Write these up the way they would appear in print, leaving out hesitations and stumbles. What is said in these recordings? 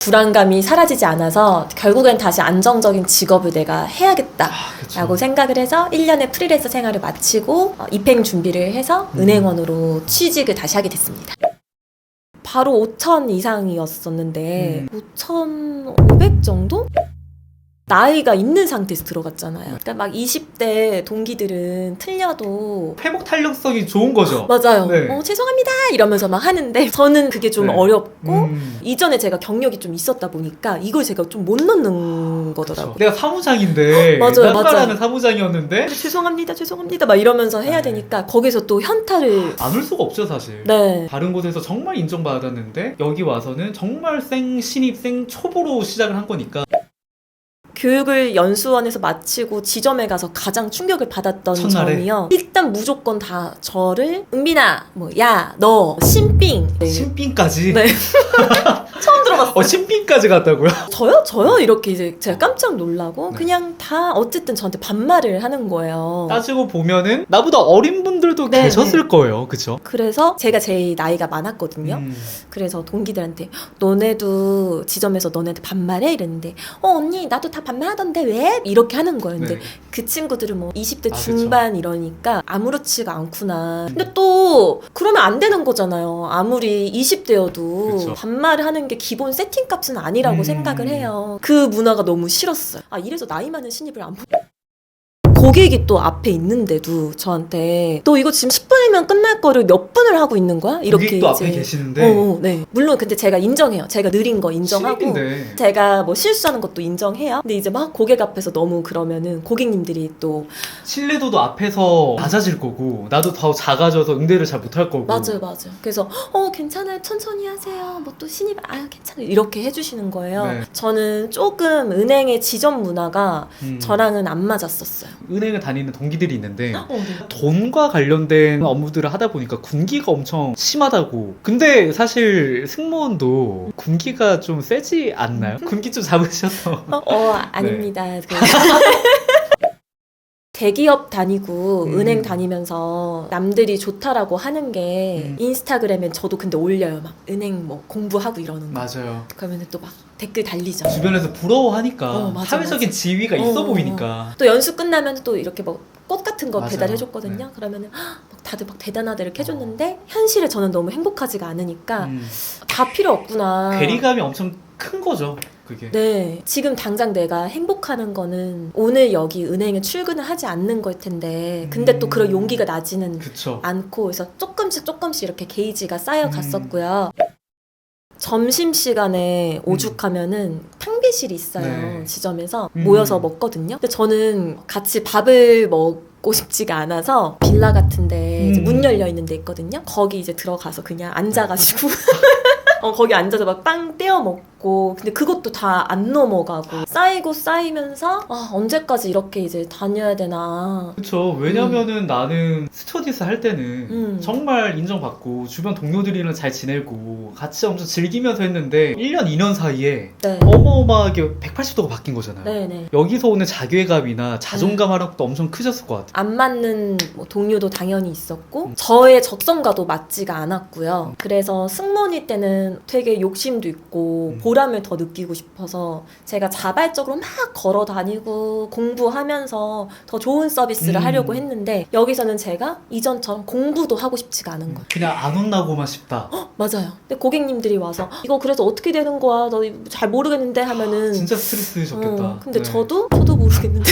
불안감이 사라지지 않아서 결국엔 다시 안정적인 직업을 내가 해야겠다라고 생각을 해서 1년의 프리랜서 생활을 마치고 입행 준비를 해서 은행원으로 취직을 다시 하게 됐습니다. 바로 5천 이상이었었는데 5,500 정도? 나이가 있는 상태에서 들어갔잖아요. 그러니까 막 20대 동기들은 틀려도 회복 탄력성이 좋은 거죠. 맞아요. 네. 죄송합니다 이러면서 막 하는데 저는 그게 좀 네. 어렵고 이전에 제가 경력이 좀 있었다 보니까 이걸 제가 좀 못 넣는 거더라고요. 내가 사무장인데 맞아요. 난가라는 사무장이었는데 죄송합니다 막 이러면서 해야 네. 되니까 거기서 또 현타를 안 올 수가 없죠 사실. 네. 다른 곳에서 정말 인정받았는데 여기 와서는 정말 신입 초보로 시작을 한 거니까. 교육을 연수원에서 마치고 지점에 가서 가장 충격을 받았던 첫날에? 점이요. 일단 무조건 다 저를 은빈아, 야, 너 신빙. 신빙까지? 네. 처음 들어봤어요. 신빙까지 갔다고요? 저요? 이렇게 이제 제가 깜짝 놀라고 네. 그냥 다 어쨌든 저한테 반말을 하는 거예요. 따지고 보면은 나보다 어린 분들도 네, 계셨을 거예요. 그쵸? 그래서 제가 제일 나이가 많았거든요. 그래서 동기들한테 너네도 지점에서 너네한테 반말해? 이랬는데 언니 나도 다 반말하던데 왜? 이렇게 하는 거예요. 근데 네. 그 친구들은 뭐 20대 아, 중반 이러니까 아무렇지가 않구나. 근데 또 그러면 안 되는 거잖아요. 아무리 20대여도 그쵸. 반말을 하는 게 기본 세팅값은 아니라고 생각을 해요. 그 문화가 너무 싫었어요. 이래서 나이 많은 신입을 안 고객이 또 앞에 있는데도 저한테 너 이거 지금 10분이면 끝날 거를 몇 분을 하고 있는 거야? 이렇게 고객도 이제. 앞에 계시는데 네. 물론 근데 제가 인정해요. 제가 느린 거 인정하고 신입인데 제가 뭐 실수하는 것도 인정해요. 근데 이제 막 고객 앞에서 너무 그러면은 고객님들이 또 신뢰도도 앞에서 낮아질 거고 나도 더 작아져서 응대를 잘 못할 거고. 맞아요. 그래서 괜찮아요. 천천히 하세요. 뭐 또 신입 괜찮아요. 이렇게 해주시는 거예요. 네. 저는 조금 은행의 지점 문화가 음. 저랑은 안 맞았었어요. 은행을 다니는 동기들이 있는데 네. 돈과 관련된 업무들을 하다 보니까 군기가 엄청 심하다고. 근데 사실 승무원도 군기가 좀 세지 않나요? 군기 좀 잡으셔서. 아닙니다. 대기업 다니고 은행 다니면서 남들이 좋다라고 하는 게 인스타그램에 저도 근데 올려요. 막 은행 뭐 공부하고 이러는 거. 맞아요. 그러면 또 막 댓글 달리죠. 주변에서 부러워하니까 맞아, 사회적인 맞아. 지위가 있어 보이니까. 또 연수 끝나면 또 이렇게 뭐 꽃 같은 거 맞아요. 배달해줬거든요. 네. 그러면은 막 다들 막 대단하다 이렇게 해줬는데 현실에 저는 너무 행복하지가 않으니까 다 필요 없구나. 괴리감이 엄청 큰 거죠. 그게. 네. 지금 당장 내가 행복하는 거는 오늘 여기 은행에 출근을 하지 않는 걸 텐데 근데 또 그런 용기가 나지는 그쵸. 않고 그래서 조금씩 이렇게 게이지가 쌓여갔었고요. 점심시간에 오죽하면은 탕비실이 있어요. 네. 지점에서 모여서 먹거든요. 근데 저는 같이 밥을 먹고 싶지가 않아서 빌라 같은데 이제 문 열려 있는 데 있거든요. 거기 이제 들어가서 그냥 앉아가지고 거기 앉아서 막 빵 떼어 먹고 근데 그것도 다 안 넘어가고 쌓이면서 언제까지 이렇게 이제 다녀야 되나. 그쵸. 왜냐면은 나는 스튜어디스 할 때는 정말 인정받고 주변 동료들이랑 잘 지내고 같이 엄청 즐기면서 했는데 1년, 2년 사이에 네. 어마어마하게 180도가 바뀐 거잖아요. 네네. 여기서 오는 자괴감이나 자존감 하락도 엄청 크셨을 것 같아요. 안 맞는 뭐 동료도 당연히 있었고 저의 적성과도 맞지가 않았고요. 그래서 승무원일 때는 되게 욕심도 있고 보람을 더 느끼고 싶어서 제가 자발적으로 막 걸어 다니고 공부하면서 더 좋은 서비스를 하려고 했는데 여기서는 제가 이전처럼 공부도 하고 싶지가 않은 거예요. 그냥 안 혼나고만 싶다. 맞아요. 근데 고객님들이 와서 이거 그래서 어떻게 되는 거야? 너 잘 모르겠는데 하면은 진짜 스트레스셨겠다. 근데 네. 저도 모르겠는데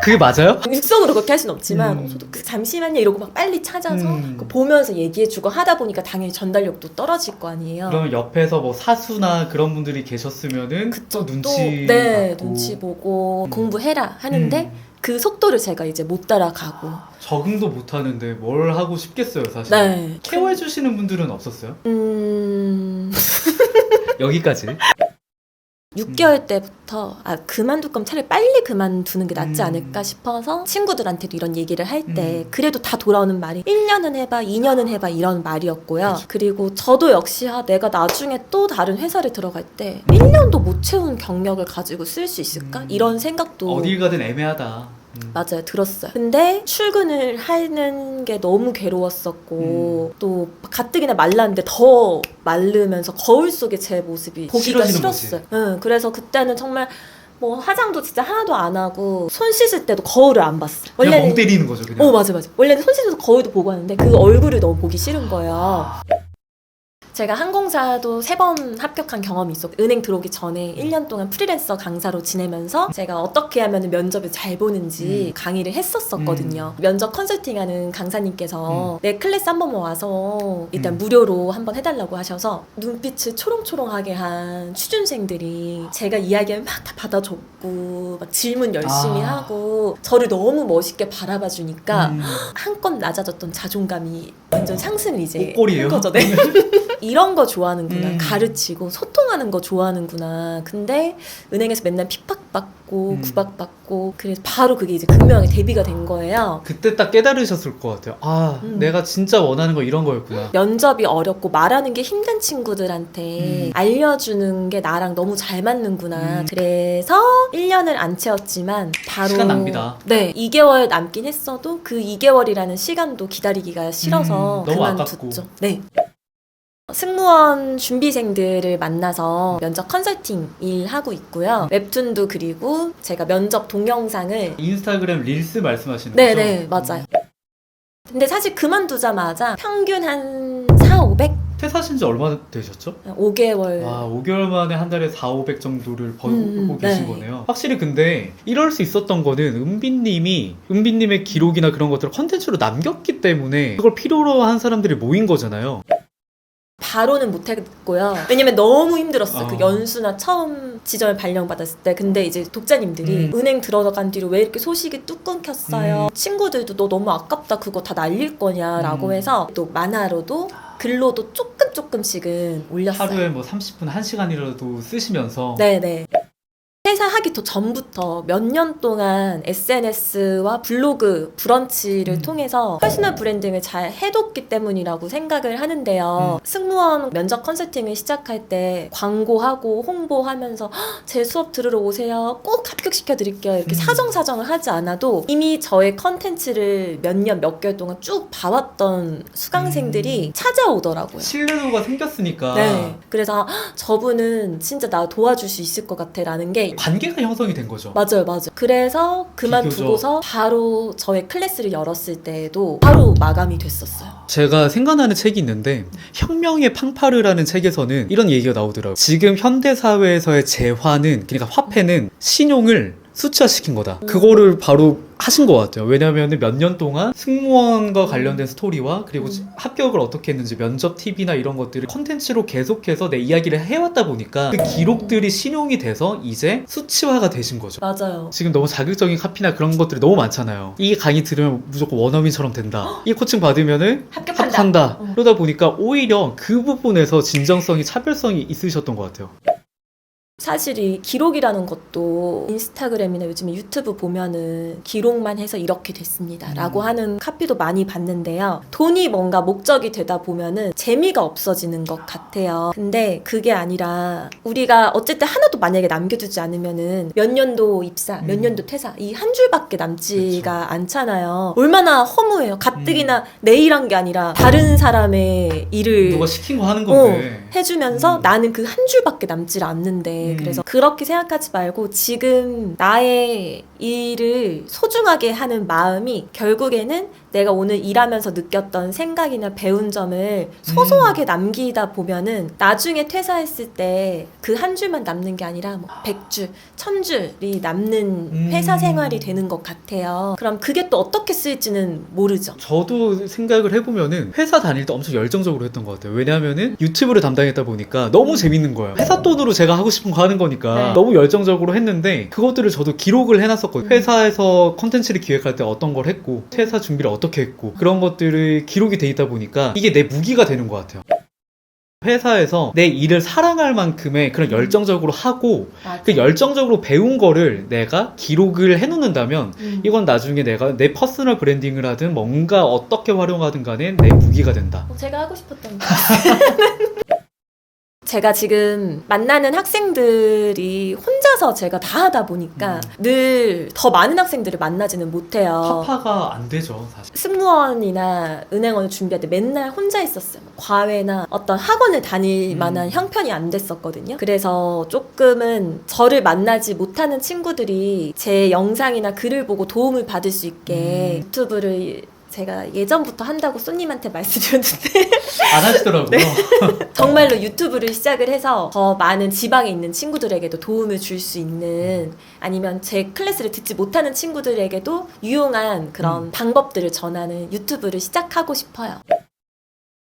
그게 맞아요? 육성으로 그렇게 할 수는 없지만 저도 잠시만요 이러고 막 빨리 찾아서 보면서 얘기해주고 하다 보니까 당연히 전달력도 떨어질 거 아니에요. 그러면 옆에서 뭐 사수나 그런 분들이 계셨으면은 또 눈치 받고. 눈치 보고 공부해라 하는데 그 속도를 제가 이제 못 따라가고 적응도 못 하는데 뭘 하고 싶겠어요, 사실. 네. 케어해 주시는 분들은 없었어요? 6개월 여기까지. 6개월 때부터 그만둘 거면 차라리 빨리 그만두는 게 낫지 않을까 싶어서 친구들한테도 이런 얘기를 할 때 그래도 다 돌아오는 말이 1년은 해봐 2년은 해봐 이런 말이었고요. 그쵸. 그리고 저도 역시 내가 나중에 또 다른 회사를 들어갈 때 1년도 못 채운 경력을 가지고 쓸 수 있을까? 이런 생각도 어딜 가든 애매하다. 맞아요. 들었어요. 근데 출근을 하는 게 너무 괴로웠었고 또 가뜩이나 말랐는데 더 마르면서 거울 속에 제 모습이 보기가 싫어지는 싫었어요. 응, 그래서 그때는 정말 뭐 화장도 진짜 하나도 안 하고 손 씻을 때도 거울을 안 봤어. 그냥 멍 때리는 거죠, 그냥. 맞아. 원래는 손 씻어서 거울도 보고 하는데 그 얼굴을 너무 보기 싫은 거예요. 제가 항공사도 3번 합격한 경험이 있었고 은행 들어오기 전에 1년 동안 프리랜서 강사로 지내면서 제가 어떻게 하면 면접을 잘 보는지 강의를 했었거든요. 면접 컨설팅하는 강사님께서 내 클래스 한 번만 와서 일단 무료로 한번 해달라고 하셔서 눈빛을 초롱초롱하게 한 취준생들이 제가 이야기하면 막 다 받아줬고 막 질문 열심히 하고 저를 너무 멋있게 바라봐 주니까 한껏 낮아졌던 자존감이 완전 상승을 이제 꽃골이에요? 한 거죠. 네. 이런 거 좋아하는구나. 가르치고 소통하는 거 좋아하는구나. 근데 은행에서 맨날 핍박받고 구박받고 그래서 바로 그게 이제 극명하게 대비가 된 거예요. 그때 딱 깨달으셨을 것 같아요. 내가 진짜 원하는 거 이런 거였구나. 면접이 어렵고 말하는 게 힘든 친구들한테 알려주는 게 나랑 너무 잘 맞는구나. 그래서 1년을 안 채웠지만 바로 시간 낭비다. 네, 2개월 남긴 했어도 그 2개월이라는 시간도 기다리기가 싫어서 너무 그만뒀죠. 아깝고. 네. 승무원 준비생들을 만나서 면접 컨설팅 일하고 있고요. 웹툰도 그리고 제가 면접 동영상을 인스타그램 릴스 말씀하시는 거죠? 네네 맞아요. 근데 사실 그만두자마자 평균 한 4,500? 퇴사하신 지 얼마나 되셨죠? 5개월. 와, 5개월 만에 한 달에 4,500 정도를 벌고 계신 네. 거네요. 확실히 근데 이럴 수 있었던 거는 은비님의 기록이나 그런 것들을 컨텐츠로 남겼기 때문에 그걸 필요로 한 사람들이 모인 거잖아요. 바로는 못했고요. 왜냐면 너무 힘들었어요. 그 아. 연수나 처음 지점을 발령받았을 때. 근데 이제 독자님들이 은행 들어간 뒤로 왜 이렇게 소식이 뚝 끊겼어요. 친구들도 너 너무 아깝다. 그거 다 날릴 거냐라고 해서 또 만화로도 글로도 조금씩은 올렸어요. 하루에 뭐 30분, 1시간이라도 쓰시면서 네네. 퇴사하기 더 전부터 몇 년 동안 SNS와 블로그, 브런치를 통해서 퍼스널 브랜딩을 잘 해뒀기 때문이라고 생각을 하는데요. 승무원 면접 컨설팅을 시작할 때 광고하고 홍보하면서 제 수업 들으러 오세요. 꼭 합격시켜 드릴게요. 이렇게 사정사정을 하지 않아도 이미 저의 컨텐츠를 몇 년, 몇 개월 동안 쭉 봐왔던 수강생들이 찾아오더라고요. 신뢰도가 생겼으니까 네. 그래서 저분은 진짜 나 도와줄 수 있을 것 같아 라는 게 관계가 형성이 된 거죠. 맞아요. 그래서 그만두고서 바로 저의 클래스를 열었을 때에도 바로 마감이 됐었어요. 제가 생각나는 책이 있는데 혁명의 팡파르라는 책에서는 이런 얘기가 나오더라고요. 지금 현대사회에서의 재화는, 그러니까 화폐는 신용을 수치화시킨 거다. 그거를 바로 하신 것 같아요. 왜냐하면 몇 년 동안 승무원과 관련된 스토리와 그리고 합격을 어떻게 했는지 면접 팁이나 이런 것들을 컨텐츠로 계속해서 내 이야기를 해왔다 보니까 그 기록들이 신용이 돼서 이제 수치화가 되신 거죠. 맞아요. 지금 너무 자극적인 카피나 그런 것들이 너무 많잖아요. 이 강의 들으면 무조건 원어민처럼 된다. 이 코칭 받으면은 합격한다. 그러다 보니까 오히려 그 부분에서 진정성이, 차별성이 있으셨던 것 같아요. 사실 이 기록이라는 것도 인스타그램이나 요즘에 유튜브 보면은 기록만 해서 이렇게 됐습니다 라고 하는 카피도 많이 봤는데요. 돈이 뭔가 목적이 되다 보면은 재미가 없어지는 것 같아요. 근데 그게 아니라 우리가 어쨌든 하나도 만약에 남겨두지 않으면은 몇 년도 입사, 몇 년도 퇴사 이 한 줄밖에 남지가 않잖아요. 얼마나 허무해요. 가뜩이나 내 일한 게 아니라 다른 사람의 일을 누가 시킨 거 하는 건데 해주면서 나는 그 한 줄밖에 남질 않는데 그래서 그렇게 생각하지 말고 지금 나의 일을 소중하게 하는 마음이 결국에는 내가 오늘 일하면서 느꼈던 생각이나 배운 점을 소소하게 남기다 보면은 나중에 퇴사했을 때 그 한 줄만 남는 게 아니라 뭐 100줄, 1000줄이 남는 회사 생활이 되는 것 같아요. 그럼 그게 또 어떻게 쓰일지는 모르죠. 저도 생각을 해보면은 회사 다닐 때 엄청 열정적으로 했던 것 같아요. 왜냐하면은 유튜브를 담당했다 보니까 너무 재밌는 거예요. 회사 돈으로 제가 하고 싶은 거 하는 거니까 너무 열정적으로 했는데 그것들을 저도 기록을 해놨었거든요. 회사에서 콘텐츠를 기획할 때 어떤 걸 했고 퇴사 준비를 어떻게 했고 그런 것들을 기록이 돼 있다 보니까 이게 내 무기가 되는 것 같아요. 회사에서 내 일을 사랑할 만큼의 그런 열정적으로 하고 그 열정적으로 배운 거를 내가 기록을 해놓는다면 이건 나중에 내가 내 퍼스널 브랜딩을 하든 뭔가 어떻게 활용하든 간에 내 무기가 된다. 제가 하고 싶었던 거. 제가 지금 만나는 학생들이 혼자서 제가 다 하다 보니까 늘 더 많은 학생들을 만나지는 못해요. 파파가 안 되죠, 사실. 승무원이나 은행원을 준비할 때 맨날 혼자 있었어요. 과외나 어떤 학원을 다닐 만한 형편이 안 됐었거든요. 그래서 조금은 저를 만나지 못하는 친구들이 제 영상이나 글을 보고 도움을 받을 수 있게 유튜브를 제가 예전부터 한다고 쏘님한테 말씀드렸는데 안 하시더라고요. 정말로 유튜브를 시작을 해서 더 많은 지방에 있는 친구들에게도 도움을 줄 수 있는, 아니면 제 클래스를 듣지 못하는 친구들에게도 유용한 그런 방법들을 전하는 유튜브를 시작하고 싶어요.